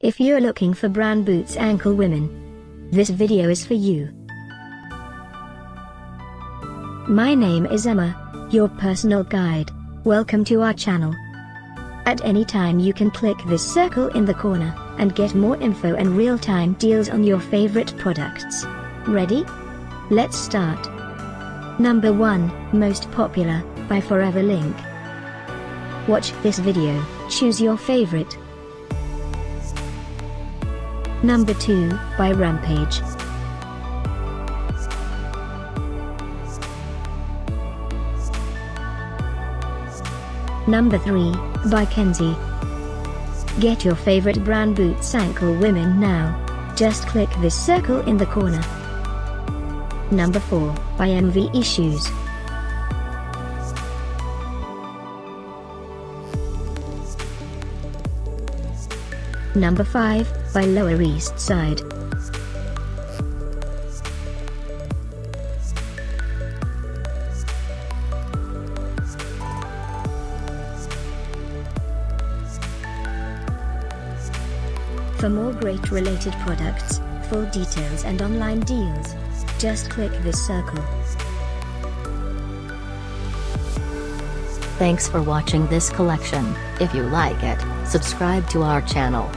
If you're looking for brand boots ankle women, this video is for you. My name is Emma, your personal guide. Welcome to our channel. At any time you can click this circle in the corner, and get more info and real-time deals on your favorite products. Ready? Let's start. Number 1, Most Popular, by Forever Link. Watch this video, choose your favorite. Number 2, by Rampage. Number 3, by Kensie. Get your favorite brand boots ankle women now. Just click this circle in the corner. Number 4, by MV Shoes. Number 5, by Lower East Side. For more great related products, full details and online deals, just click this circle. Thanks for watching this collection. If you like it, subscribe to our channel.